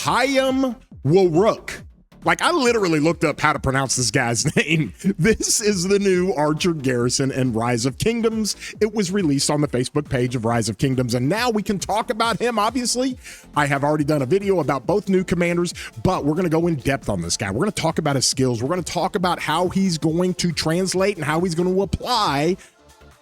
Hayam Like, I literally looked up how to pronounce this guy's name. This is the new Archer Garrison in Rise of Kingdoms. It was released on the Facebook page of Rise of Kingdoms, and now we can talk about him, obviously. I have already done a video about both new commanders, but we're going to go in depth on this guy. We're going to talk about his skills. We're going to talk about how he's going to translate and how he's going to apply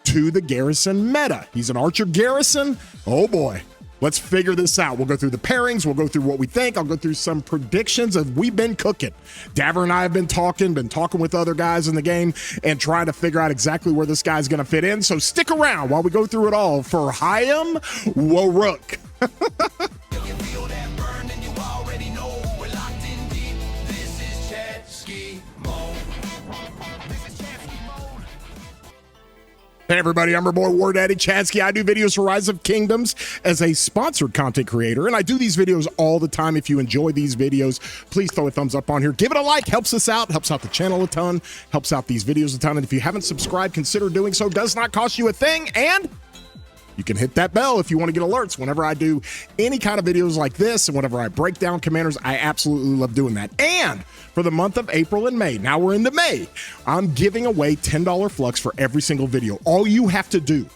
to the Garrison meta. He's an Archer Garrison. Oh, boy. Let's figure this out. We'll go through the pairings. We'll go through what we think. I'll go through some predictions of we've been cooking. Daver and I have been talking with other guys in the game and trying to figure out exactly where this guy's going to fit in. So stick around while we go through it all for Hayam Waruk. Hey everybody, I'm your boy War Daddy Chadsky. I do videos for Rise of Kingdoms as a sponsored content creator, and I do these videos all the time. If you enjoy these videos, please throw a thumbs up on here. Give it a like, helps us out, helps out the channel a ton, helps out these videos a ton. And if you haven't subscribed, consider doing so. Does not cost you a thing, and you can hit that bell if you want to get alerts whenever I do any kind of videos like this and whenever I break down commanders. I absolutely love doing that. And for the month of April and May, now we're into May, I'm giving away $10 flux for every single video. All you have to do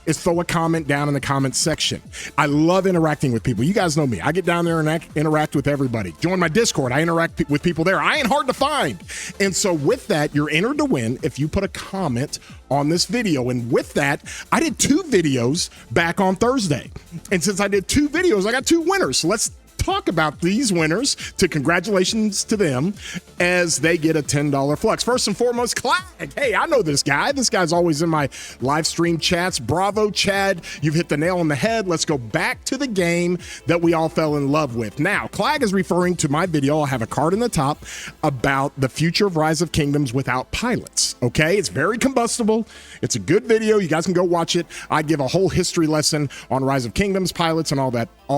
is throw a comment down in the comment section. I love interacting with people. You guys know me. I get down there and interact with everybody. Join my Discord. I interact with people there. I ain't hard to find. And so with that, you're entered to win if you put a comment on this video. And with that, I did 2 videos back on Thursday. And since I did 2 videos, I got 2 winners. So let's talk about these winners. Congratulations to them as they get a $10 flux. First and foremost, Clag. Hey, I know this guy. This guy's always in my live stream chats. Bravo, Chad. You've hit the nail on the head. Let's go back to the game that we all fell in love with. Now, Clag is referring to my video. I'll have a card in the top about the future of Rise of Kingdoms without pilots. Okay, it's very combustible. It's a good video. You guys can go watch it. I give a whole history lesson on Rise of Kingdoms, pilots, and all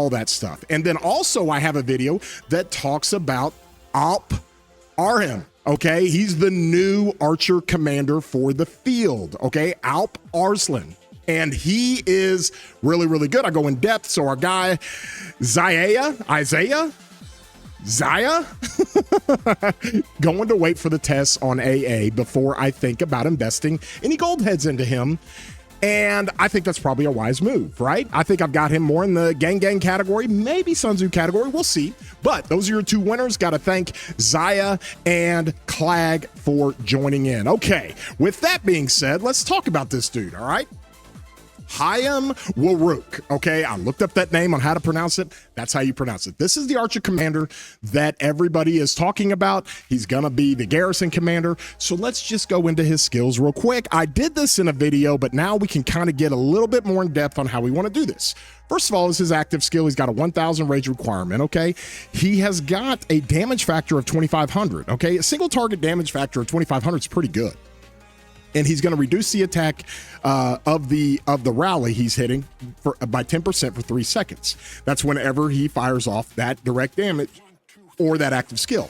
that stuff. And then also I have a video that talks about Artem. Okay, he's the new Archer commander for the field. Okay, Alp Arslan. And he is really, really good. I go in depth. So our guy, Zaya, going to wait for the tests on AA before I think about investing any gold heads into him. And I think that's probably a wise move, right? I think I've got him more in the gang category, maybe Sun Tzu category. We'll see. But those are your 2 winners. Got to thank Zaya and Clag for joining in. Okay, with that being said, let's talk about this dude, all right? Hayam Waruk. Okay, I looked up that name on how to pronounce it. That's how you pronounce it. This is the Archer commander that everybody is talking about. He's gonna be the Garrison commander. So let's just go into his skills real quick. I did this in a video, but now we can kind of get a little bit more in depth on how we want to do this. First of all, is his active skill. He's got a 1,000 rage requirement, okay? He has got a damage factor of 2,500, okay? A single target damage factor of 2,500 is pretty good. And he's going to reduce the attack of the rally he's hitting by 10% for 3 seconds. That's whenever he fires off that direct damage or that active skill.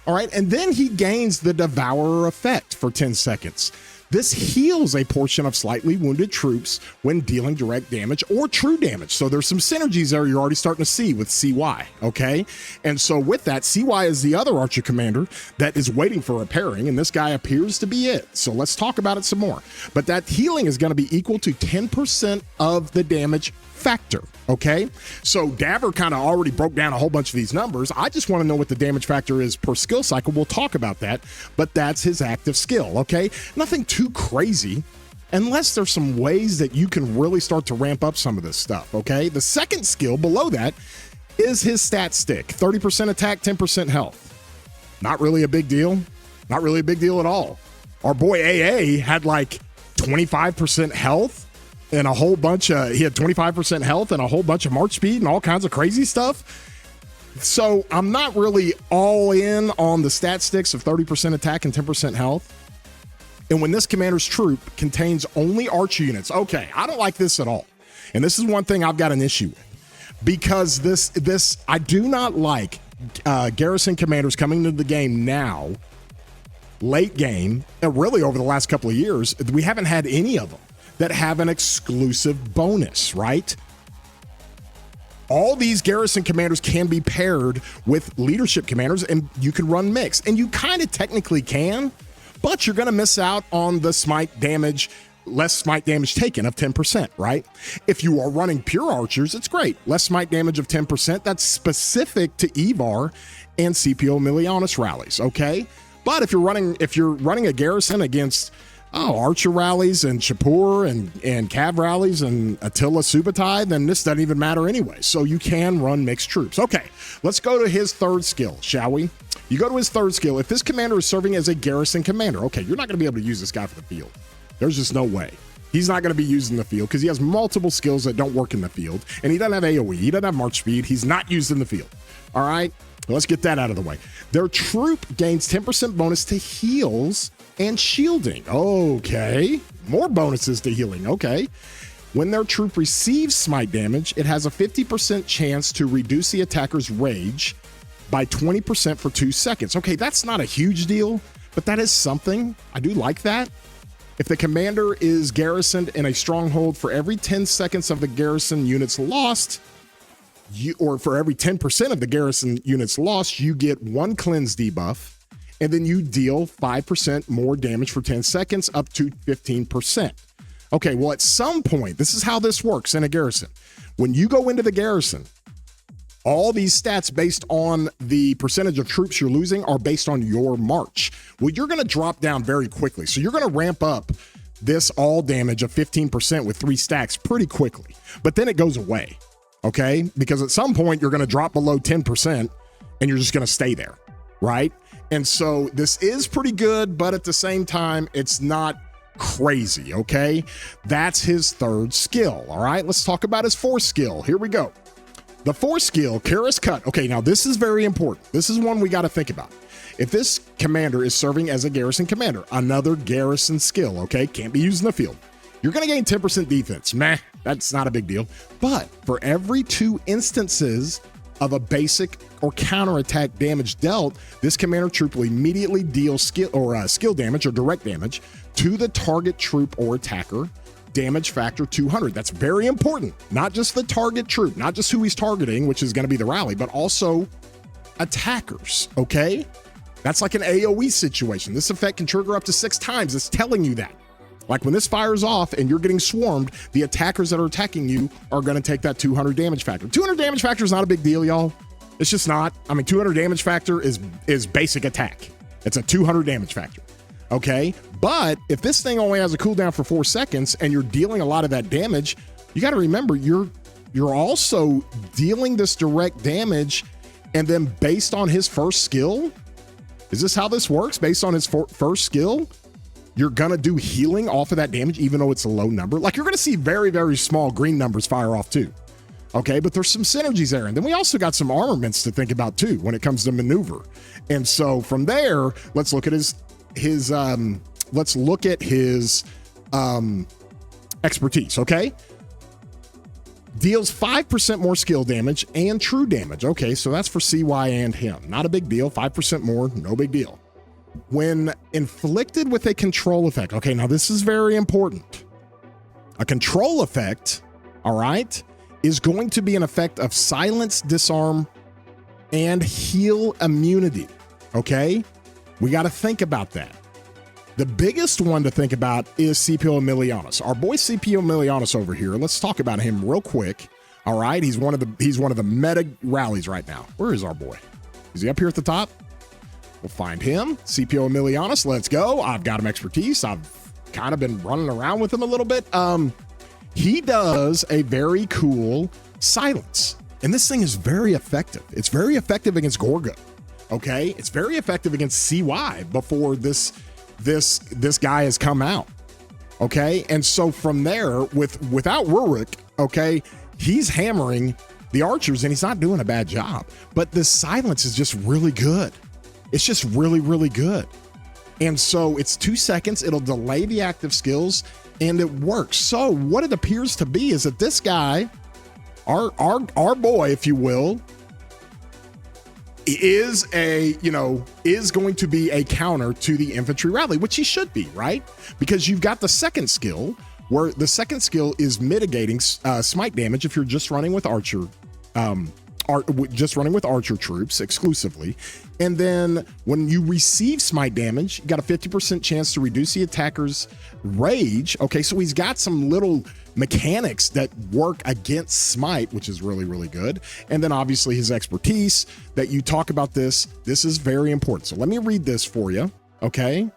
All right, and then he gains the Devourer effect for 10 seconds. This heals a portion of slightly wounded troops when dealing direct damage or true damage. So there's some synergies there you're already starting to see with CY, okay? And so with that, CY is the other Archer commander that is waiting for a pairing, and this guy appears to be it. So let's talk about it some more. But that healing is going to be equal to 10% of the damage factor, okay? So Daver kind of already broke down a whole bunch of these numbers. I just want to know what the damage factor is per skill cycle. We'll talk about that, but that's his active skill, okay? Nothing too crazy unless there's some ways that you can really start to ramp up some of this stuff, okay? The second skill below that is his stat stick. 30% attack, 10% health. Not really a big deal. Not really a big deal at all. Our boy AA had like 25% health and a whole bunch of, he had 25% health and a whole bunch of march speed and all kinds of crazy stuff. So I'm not really all in on the stat sticks of 30% attack and 10% health. And when this commander's troop contains only Archer units, okay, I don't like this at all. And this is one thing I've got an issue with, because this I do not like Garrison commanders coming into the game now, late game, and really over the last couple of years. We haven't had any of them that have an exclusive bonus, right? All these garrison commanders can be paired with leadership commanders, and you can run mix. And you kind of technically can, but you're going to miss out on the smite damage, less smite damage taken of 10%, right? If you are running pure archers, it's great. Less smite damage of 10%. That's specific to Evar and Scipio Emilianus rallies, okay? But if you're running a garrison against archer rallies and Shapur and Cav rallies and Attila Subutai, then this doesn't even matter anyway. So you can run mixed troops. Okay, let's go to his third skill, shall we? You go to his third skill. If this commander is serving as a garrison commander, okay, you're not going to be able to use this guy for the field. There's just no way. He's not going to be used in the field because he has multiple skills that don't work in the field, and he doesn't have AoE. He doesn't have march speed. He's not used in the field. All right, let's get that out of the way. Their troop gains 10% bonus to heals and shielding. Okay, more bonuses to healing. Okay. When their troop receives smite damage, it has a 50% chance to reduce the attacker's rage by 20% for 2 seconds. Okay, that's not a huge deal, but that is something. I do like that. If the commander is garrisoned in a stronghold, for every 10 seconds of the garrison units lost, or for every 10% of the garrison units lost, you get 1 cleanse debuff, and then you deal 5% more damage for 10 seconds, up to 15%. Okay, well, at some point, this is how this works in a garrison. When you go into the garrison, all these stats based on the percentage of troops you're losing are based on your march. Well, you're going to drop down very quickly. So you're going to ramp up this all damage of 15% with 3 stacks pretty quickly. But then it goes away, okay? Because at some point, you're going to drop below 10% and you're just going to stay there, right? And so this is pretty good, but at the same time, it's not crazy, okay? That's his third skill, all right? Let's talk about his fourth skill. Here we go. The fourth skill, Karis Cut. Okay, now this is very important. This is one we got to think about. If this commander is serving as a garrison commander, another garrison skill, okay? Can't be used in the field. You're going to gain 10% defense. Meh, that's not a big deal. But for every 2 instances of a basic or counterattack damage dealt, this commander troop will immediately deal skill damage or direct damage to the target troop or attacker, damage factor 200. That's very important. Not just the target troop, not just who he's targeting, which is going to be the rally, but also attackers, okay? That's like an AoE situation. This effect can trigger up to 6 times. It's telling you that. Like when this fires off and you're getting swarmed, the attackers that are attacking you are going to take that 200 damage factor. 200 damage factor is not a big deal, y'all. It's just not. I mean, 200 damage factor is basic attack. It's a 200 damage factor. Okay, but if this thing only has a cooldown for 4 seconds and you're dealing a lot of that damage, you got to remember you're also dealing this direct damage, and then based on his first skill, is this how this works? Based on his first skill, you're gonna do healing off of that damage, even though it's a low number. Like you're gonna see very, very small green numbers fire off too. Okay, but there's some synergies there, and then we also got some armaments to think about too when it comes to maneuver. And so from there, let's look at his expertise, okay? Deals 5% more skill damage and true damage. Okay, so that's for CY and him. Not a big deal. 5% more, no big deal. When inflicted with a control effect, okay, now this is very important. A control effect, all right, is going to be an effect of silence, disarm, and heal immunity, okay? We got to think about that. The biggest one to think about is Scipio Emilianus. Our boy Scipio Emilianus over here. Let's talk about him real quick. All right, he's one of the meta rallies right now. Where is our boy? Is he up here at the top? We'll find him. Scipio Emilianus, let's go. I've got him expertise. I've kind of been running around with him a little bit. He does a very cool silence, and this thing is very effective. It's very effective against Gorgo. Okay, it's very effective against CY before this guy has come out. Okay, and so from there, without Rurik, okay, he's hammering the archers and he's not doing a bad job. But the silence is just really good. It's just really, really good. And so it's 2 seconds. It'll delay the active skills, and it works. So what it appears to be is that this guy, our boy, if you will, is going to be a counter to the infantry rally, which he should be, right? Because you've got the second skill, where the second skill is mitigating smite damage if you're just running with archer just running with archer troops exclusively. And then when you receive smite damage, you got a 50% chance to reduce the attacker's rage. Okay, so he's got some little mechanics that work against smite, which is really, really good. And then obviously his expertise that you talk about this is very important. So let me read this for you, okay?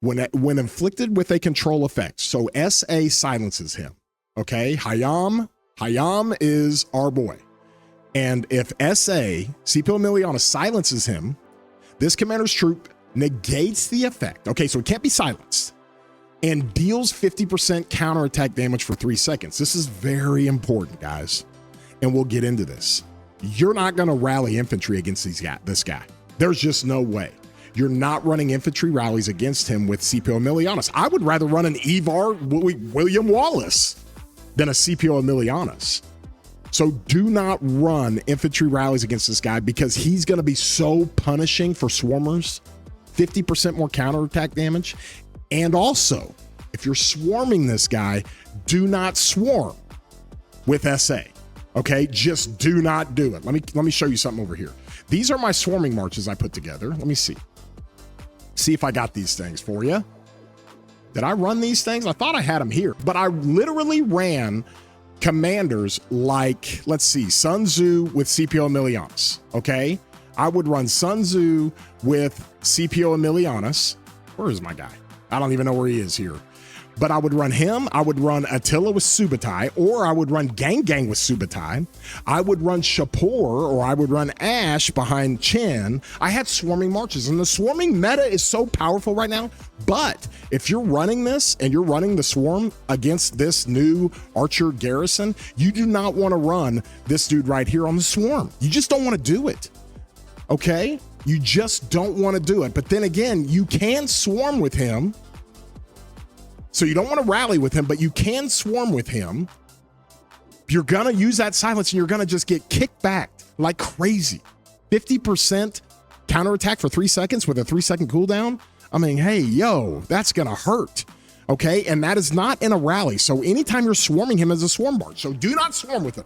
When inflicted with a control effect, so SA silences him, okay? Hayam is our boy. And if SA, Scipio Emilianus, silences him, this commander's troop negates the effect. Okay, so it can't be silenced. And deals 50% counterattack damage for 3 seconds. This is very important, guys. And we'll get into this. You're not going to rally infantry against this guy. There's just no way. You're not running infantry rallies against him with Scipio Emilianus. I would rather run an Evar William Wallace than a Scipio Emilianus. So do not run infantry rallies against this guy because he's going to be so punishing for swarmers. 50% more counterattack damage. And also, if you're swarming this guy, do not swarm with SA. Okay, just do not do it. Let me show you something over here. These are my swarming marches I put together. Let me see. See if I got these things for you. Did I run these things? I thought I had them here, but I literally ran commanders like, let's see, Sun Tzu with Scipio Emilianus, okay? I would run Sun Tzu with Scipio Emilianus. Where is my guy? I don't even know where he is here. But I would run him. I would run Attila with Subutai, or I would run Gang with Subutai. I would run Shapur, or I would run Ash behind Chen. I had swarming marches, and the swarming meta is so powerful right now. But if you're running this and you're running the swarm against this new archer Garrison, you do not want to run this dude right here on the swarm. You just don't want to do it. Okay? You just don't want to do it. But then again, you can swarm with him. So you don't want to rally with him, but you can swarm with him. You're going to use that silence and you're going to just get kicked back like crazy. 50% counterattack for 3 seconds with a 3-second cooldown. I mean, hey, yo, that's going to hurt. Okay. And that is not in a rally. So anytime you're swarming him as a swarm barge, so do not swarm with him.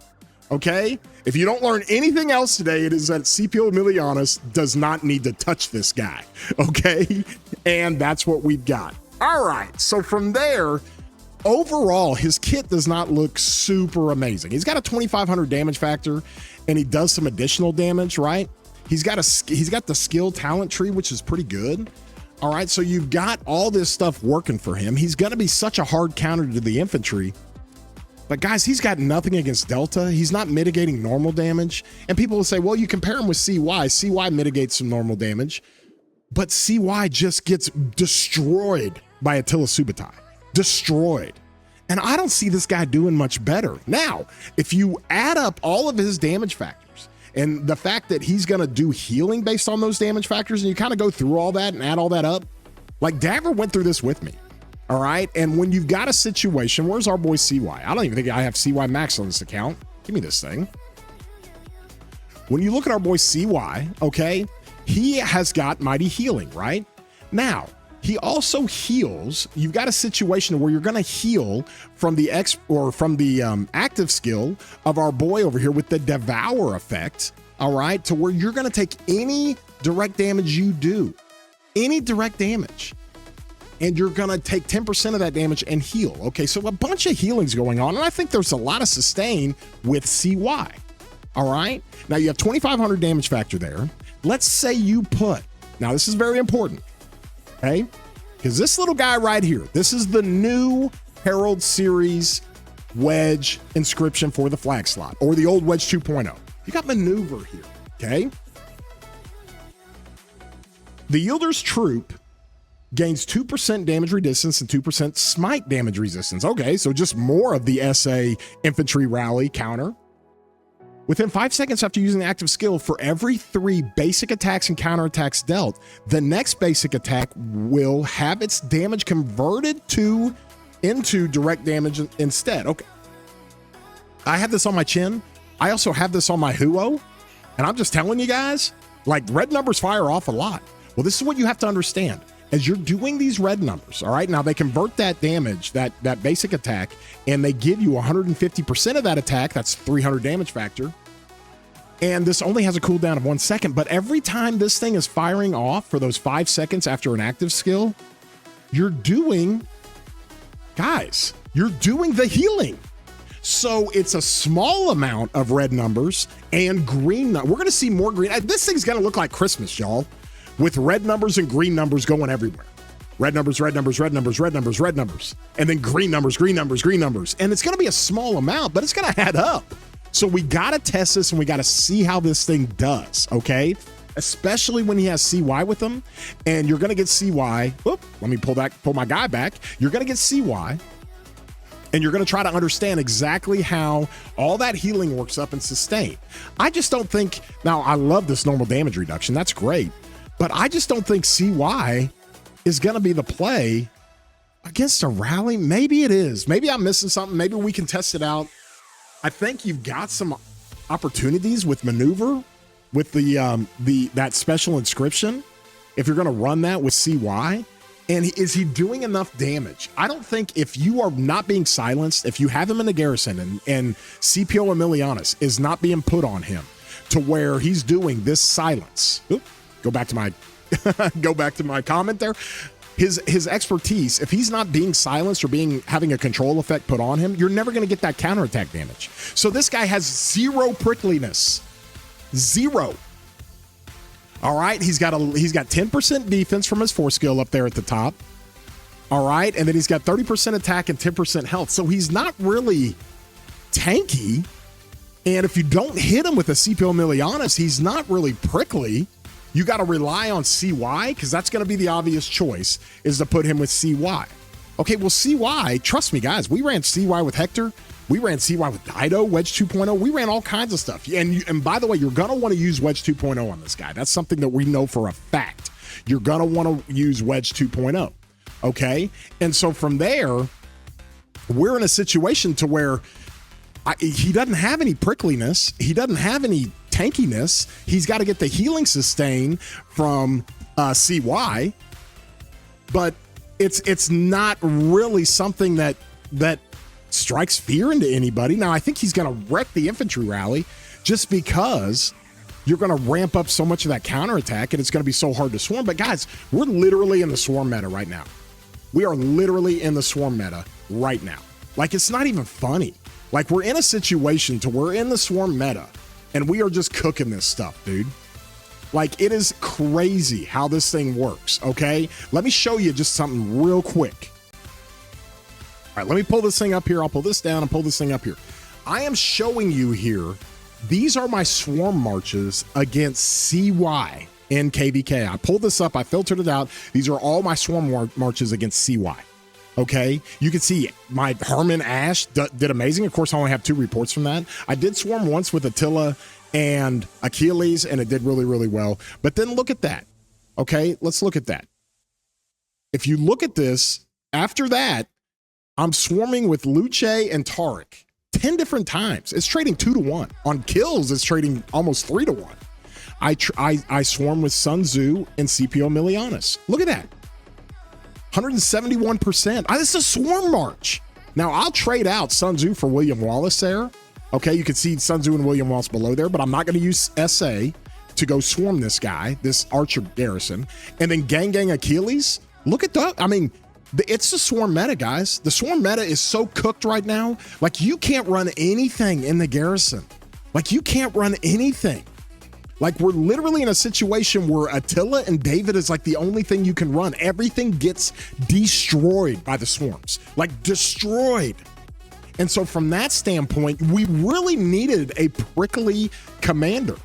Okay. If you don't learn anything else today, it is that Scipio Emilianus does not need to touch this guy. Okay. And that's what we've got. All right, so from there, overall, his kit does not look super amazing. He's got a 2,500 damage factor, and he does some additional damage, right? He's got the skill talent tree, which is pretty good. All right, so you've got all this stuff working for him. He's going to be such a hard counter to the infantry. But guys, he's got nothing against Delta. He's not mitigating normal damage. And people will say, well, you compare him with CY. CY mitigates some normal damage. But CY just gets destroyed by Attila Subutai. Destroyed. And I don't see this guy doing much better. Now, if you add up all of his damage factors and the fact that he's going to do healing based on those damage factors, and you kind of go through all that and add all that up, like Daver went through this with me. All right. And when you've got a situation, where's our boy CY? I don't even think I have CY max on this account. Give me this thing. When you look at our boy CY, okay, he has got mighty healing, right? Now, he also heals. You've got a situation where you're going to heal from the active skill of our boy over here with the Devour effect, all right, to where you're going to take any direct damage you do, any direct damage, and you're going to take 10% of that damage and heal. Okay, so a bunch of healings going on, and I think there's a lot of sustain with CY, all right? Now, you have 2,500 damage factor there. Let's say you put, now this is very important, okay? Because this little guy right here, this is the new Herald Series wedge inscription for the flag slot, or the old wedge 2.0. You got maneuver here, okay? The Yielder's troop gains 2% damage resistance and 2% smite damage resistance. Okay, so just more of the SA infantry rally counter. Within 5 seconds after using the active skill, for every 3 basic attacks and counterattacks dealt, the next basic attack will have its damage converted into direct damage instead. Okay. I have this on my chin. I also have this on my Huo. And I'm just telling you guys, like, red numbers fire off a lot. Well, this is what you have to understand. as you're doing these red numbers, all right? Now, they convert that damage, that basic attack, and they give you 150% of that attack. That's 300 damage factor. And this only has a cooldown of 1 second, but every time this thing is firing off for those 5 seconds after an active skill, you're doing, guys, you're doing the healing. So it's a small amount of red numbers and green. We're going to see more green. This thing's going to look like Christmas, y'all, with red numbers and green numbers going everywhere. Red numbers, red numbers, red numbers, red numbers, red numbers, and then green numbers, green numbers, green numbers. And it's going to be a small amount, but it's going to add up. So we got to test this and we got to see how this thing does, okay? Especially when he has CY with him. And you're going to get CY. Whoop, let me pull my guy back. You're going to get CY. And you're going to try to understand exactly how all that healing works up and sustain. I just don't think, now I love this normal damage reduction. That's great. But I just don't think CY is going to be the play against a rally. Maybe it is. Maybe I'm missing something. Maybe we can test it out. I think you've got some opportunities with maneuver, with that special inscription. If you're going to run that with CY. And is he doing enough damage? I don't think, if you are not being silenced, if you have him in the Garrison and CPO Emilianus is not being put on him to where he's doing this silence. Oop, go back to my comment there. His expertise, if he's not being silenced or having a control effect put on him, you're never going to get that counterattack damage. So this guy has 0 prickliness. 0. All right, he's got 10% defense from his 4 skill up there at the top. All right, and then he's got 30% attack and 10% health. So he's not really tanky. And if you don't hit him with a CPO Emilianus, he's not really prickly. You got to rely on CY, because that's going to be the obvious choice, is to put him with CY. Okay, well, CY, trust me, guys, we ran CY with Hector. We ran CY with Dido, Wedge 2.0. We ran all kinds of stuff. And by the way, you're going to want to use Wedge 2.0 on this guy. That's something that we know for a fact. You're going to want to use Wedge 2.0. Okay? And so from there, we're in a situation to where he doesn't have any prickliness. He doesn't have any tankiness. He's got to get the healing sustain from CY. But it's not really something that strikes fear into anybody. Now, I think he's going to wreck the infantry rally just because you're going to ramp up so much of that counterattack and it's going to be so hard to swarm. But guys, we're literally in the swarm meta right now. We are literally in the swarm meta right now. Like, it's not even funny. Like, we're in a situation to we're in the swarm meta and we are just cooking this stuff, dude. Like, it is crazy how this thing works, okay? Let me show you just something real quick. All right, let me pull this thing up here. I'll pull this down and pull this thing up here. I am showing you here, these are my swarm marches against CY in KVK. I pulled this up. I filtered it out. These are all my swarm marches against CY. Okay, you can see my Herman Ash did amazing. Of course, I only have 2 reports from that. I did swarm once with Attila and Achilles, and it did really, really well. But then look at that. Okay, let's look at that. If you look at this, after that, I'm swarming with Luce and Tariq 10 different times. It's trading 2-to-1. On kills, it's trading almost 3-to-1. I swarm with Sun Tzu and CPO Emilianus. Look at that. 171%. This is a swarm march. Now, I'll trade out Sun Tzu for William Wallace there. Okay, you can see Sun Tzu and William Wallace below there, but I'm not going to use SA to go swarm this guy, this Archer Garrison. And then Gang Achilles. Look at that. I mean, it's the swarm meta, guys. The swarm meta is so cooked right now. Like, you can't run anything in the Garrison. Like, you can't run anything. Like, we're literally in a situation where Attila and David is like the only thing you can run. Everything gets destroyed by the swarms. Like, destroyed. And so from that standpoint, we really needed a prickly commander.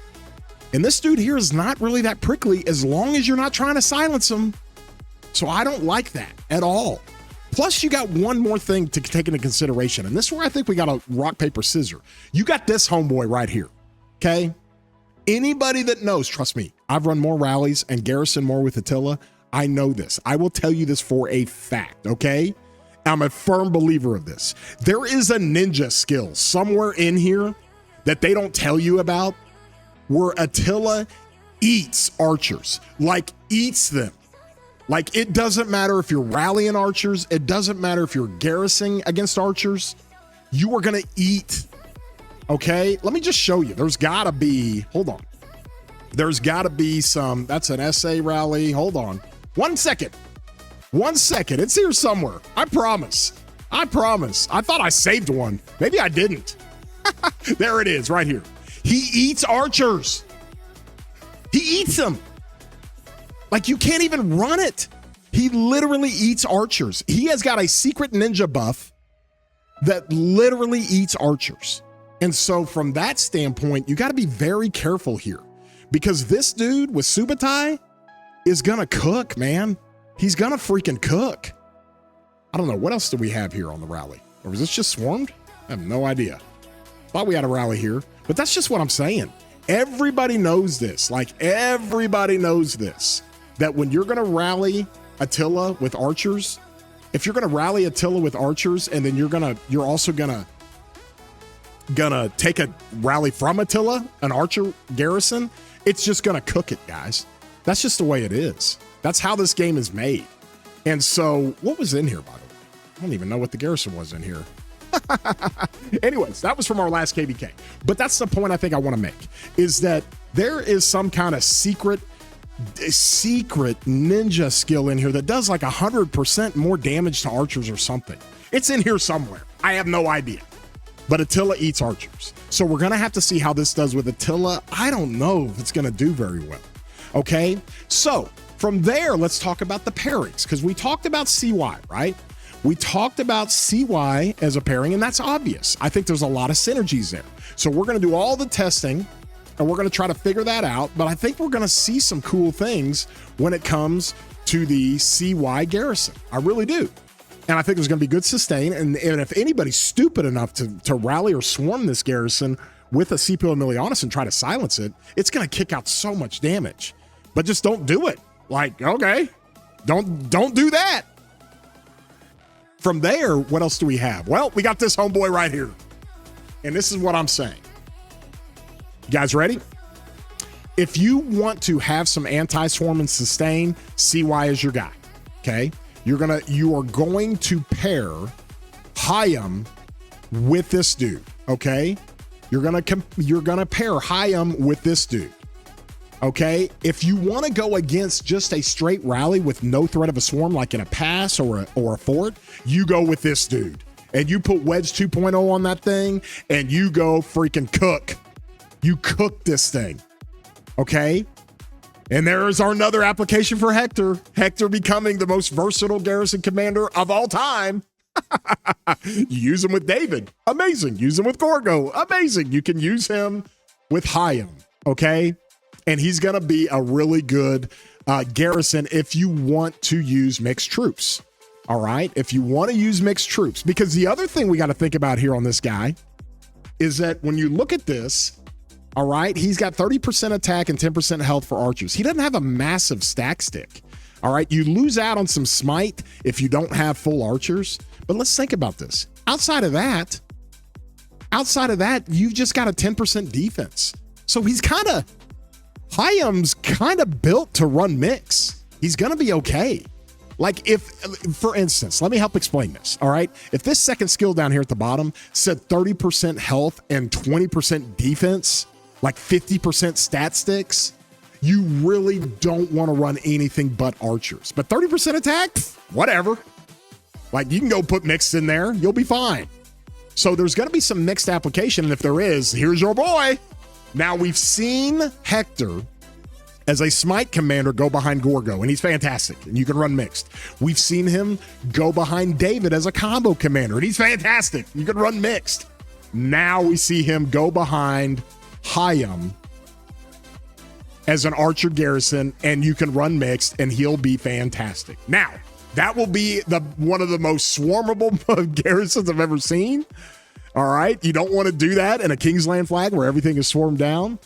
And this dude here is not really that prickly as long as you're not trying to silence him. So I don't like that at all. Plus, you got one more thing to take into consideration. And this is where I think we got a rock, paper, scissors. You got this homeboy right here, okay? Anybody that knows, trust me, I've run more rallies and Garrison more with Attila. I know this. I will tell you this for a fact, okay? I'm a firm believer of this. There is a ninja skill somewhere in here that they don't tell you about where Attila eats archers, like eats them. Like, it doesn't matter if you're rallying archers. It doesn't matter if you're garrisoning against archers. You are going to eat. Okay, let me just show you. There's got to be, hold on. There's got to be some, that's an SA rally. Hold on. 1 second. 1 second. It's here somewhere. I promise. I promise. I thought I saved one. Maybe I didn't. There it is right here. He eats archers. He eats them. Like, you can't even run it. He literally eats archers. He has got a secret ninja buff that literally eats archers. And so from that standpoint, you got to be very careful here, because this dude with Subutai is going to cook, man. He's going to freaking cook. I don't know. What else do we have here on the rally? Or was this just swarmed? I have no idea. Thought we had a rally here, but that's just what I'm saying. Everybody knows this. Like, everybody knows this, that when you're going to rally Attila with archers, if you're going to rally Attila with archers, and then you're also going to take a rally from Attila, an archer garrison, it's just going to cook it, guys. That's just the way it is. That's how this game is made. And so, what was in here, by the way? I don't even know what the garrison was in here. Anyways, that was from our last KVK. But that's the point I think I want to make, is that there is some kind of secret ninja skill in here that does like 100% more damage to archers or something. It's in here somewhere. I have no idea. But Attila eats archers. So we're going to have to see how this does with Attila. I don't know if it's going to do very well. Okay? So from there, let's talk about the pairings, because we talked about CY, right? We talked about CY as a pairing, and that's obvious. I think there's a lot of synergies there. So we're going to do all the testing, and we're going to try to figure that out. But I think we're going to see some cool things when it comes to the CY Garrison. I really do. And I think there's going to be good sustain. And if anybody's stupid enough to rally or swarm this Garrison with a Scipio Emilianus and try to silence it, it's going to kick out so much damage. But just don't do it. Like, okay, don't do that. From there, what else do we have? Well, we got this homeboy right here. And this is what I'm saying. You guys ready? If you want to have some anti-swarm and sustain, CY is your guy. Okay? You are going to pair Hayam with this dude. Okay? You're gonna pair Hayam with this dude. Okay, if you want to go against just a straight rally with no threat of a swarm, like in a pass or a fort, you go with this dude. And you put Wedge 2.0 on that thing, and you go freaking cook. You cook this thing. Okay? And there's our another application for Hector. Hector becoming the most versatile garrison commander of all time. You use him with David. Amazing. Use him with Gorgo. Amazing. You can use him with Hayam. Okay? And he's going to be a really good garrison if you want to use mixed troops. All right? If you want to use mixed troops. Because the other thing we got to think about here on this guy is that when you look at this, all right, he's got 30% attack and 10% health for archers. He doesn't have a massive stack stick. All right? You lose out on some smite if you don't have full archers. But let's think about this. Outside of that, you've just got a 10% defense. So Hayam's kind of built to run mix. He's going to be okay. Like, if, for instance, let me help explain this, all right? If this second skill down here at the bottom said 30% health and 20% defense, like 50% stat sticks, you really don't want to run anything but archers. But 30% attack, whatever. Like, you can go put mixed in there. You'll be fine. So there's going to be some mixed application, and if there is, here's your boy. Now, we've seen Hector as a smite commander go behind Gorgo, and he's fantastic, and you can run mixed. We've seen him go behind David as a combo commander, and he's fantastic. You can run mixed. Now we see him go behind Hayam as an archer garrison, and you can run mixed, and he'll be fantastic. Now, that will be one of the most swarmable garrisons I've ever seen. All right, you don't want to do that in a Kingsland flag where everything is swarmed down.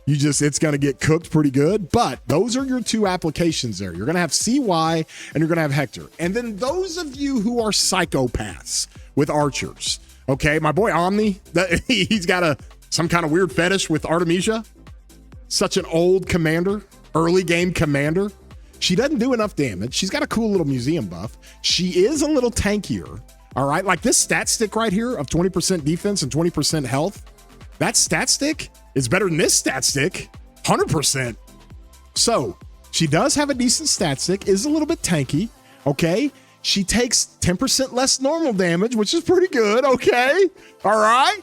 It's going to get cooked pretty good. But those are your two applications there. You're going to have CY and you're going to have Hector. And then those of you who are psychopaths with archers, okay, my boy Omni, he's got some kind of weird fetish with Artemisia. Such an old commander, early game commander. She doesn't do enough damage. She's got a cool little museum buff. She is a little tankier. All right. Like this stat stick right here of 20% defense and 20% health. That stat stick is better than this stat stick. 100%. So she does have a decent stat stick, is a little bit tanky. Okay. She takes 10% less normal damage, which is pretty good. Okay. All right.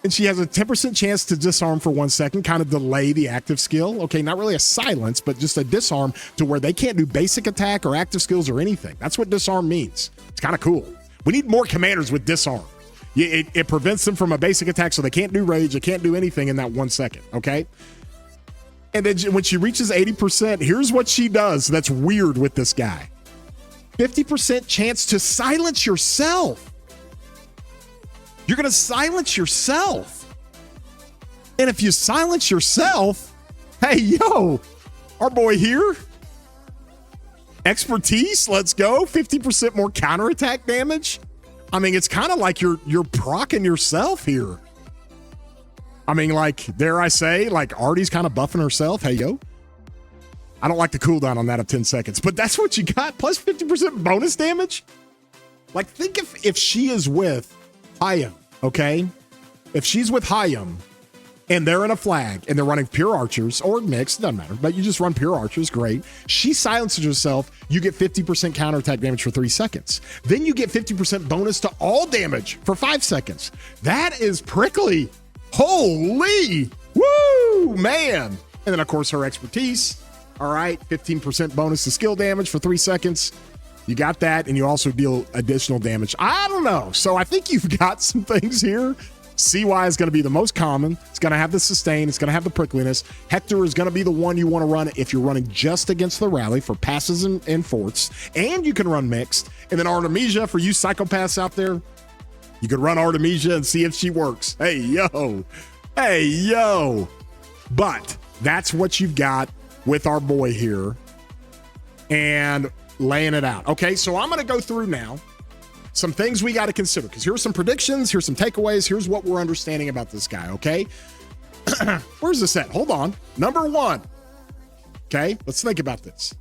And she has a 10% chance to disarm for 1 second, kind of delay the active skill. Okay, not really a silence, but just a disarm to where they can't do basic attack or active skills or anything. That's what disarm means. It's kind of cool. We need more commanders with disarm. It prevents them from a basic attack, so they can't do rage, they can't do anything in that 1 second, okay? And then when she reaches 80%, here's what she does that's weird with this guy. 50% chance to silence yourself. You're going to silence yourself. And if you silence yourself, hey, yo, our boy here, expertise, let's go. 50% more counterattack damage. I mean, it's kind of like you're proccing yourself here. I mean, like, dare I say, like Artie's kind of buffing herself. Hey, yo. I don't like the cooldown on that of 10 seconds, but that's what you got. Plus 50% bonus damage. Like, think if she is with Hayam, okay? If she's with Hayam and they're in a flag and they're running pure archers or mixed, doesn't matter, but you just run pure archers, great. She silences herself, you get 50% counterattack damage for 3 seconds. Then you get 50% bonus to all damage for 5 seconds. That is prickly. Holy, woo, man. And then, of course, her expertise. All right, 15% bonus to skill damage for 3 seconds. You got that, and you also deal additional damage. I don't know. So I think you've got some things here. CY is going to be the most common. It's going to have the sustain. It's going to have the prickliness. Hector is going to be the one you want to run if you're running just against the rally for passes and forts. And you can run mixed. And then Artemisia, for you psychopaths out there, you could run Artemisia and see if she works. Hey, yo. Hey, yo. But that's what you've got with our boy here. And laying it out. Okay, so I'm going to go through now some things we got to consider because here's some predictions, here's some takeaways, here's what we're understanding about this guy, okay? Where's this at? Hold on. Number 1. Okay, let's think about this.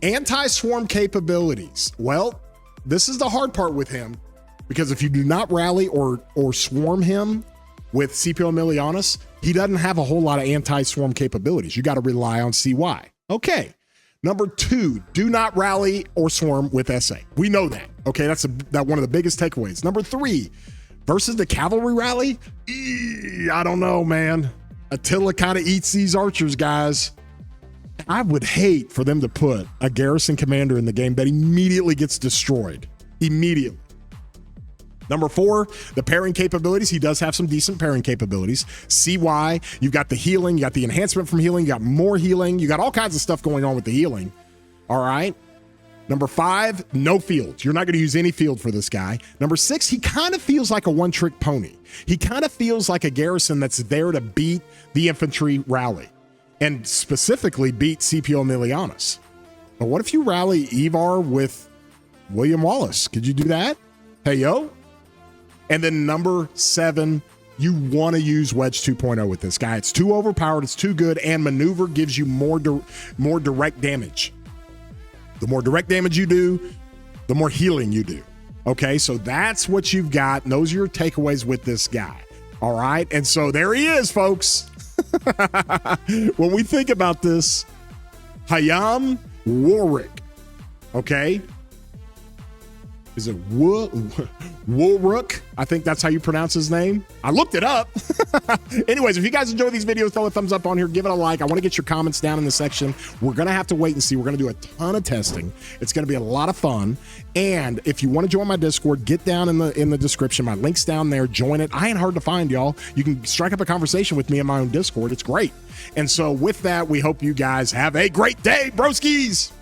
Anti-swarm capabilities. Well, this is the hard part with him because if you do not rally or swarm him with CPO Emilianus, he doesn't have a whole lot of anti-swarm capabilities. You got to rely on CY. Okay. Number 2, do not rally or swarm with SA. We know that. Okay, that's one of the biggest takeaways. Number 3, versus the cavalry rally, I don't know, man. Attila kind of eats these archers, guys. I would hate for them to put a Garrison commander in the game that immediately gets destroyed. Immediately. Number 4, the pairing capabilities. He does have some decent pairing capabilities. CY, you've got the healing, you got the enhancement from healing, you got more healing, you got all kinds of stuff going on with the healing. All right. Number 5, no field. You're not going to use any field for this guy. Number 6, he kind of feels like a one-trick pony. He kind of feels like a Garrison that's there to beat the infantry rally and specifically beat CPO Emilianus. But what if you rally Evar with William Wallace? Could you do that? Hey, yo. And then number 7, you want to use Wedge 2.0 with this guy. It's too overpowered, it's too good, and maneuver gives you more direct damage. The more direct damage you do, the more healing you do. Okay, so that's what you've got. And those are your takeaways with this guy. All right, and so there he is, folks. When we think about this, Hayam Warwick, okay? Is it Woolrook? I think that's how you pronounce his name. I looked it up. Anyways, if you guys enjoy these videos, throw a thumbs up on here. Give it a like. I want to get your comments down in the section. We're going to have to wait and see. We're going to do a ton of testing. It's going to be a lot of fun. And if you want to join my Discord, get down in the description. My link's down there. Join it. I ain't hard to find, y'all. You can strike up a conversation with me in my own Discord. It's great. And so with that, we hope you guys have a great day, broskies.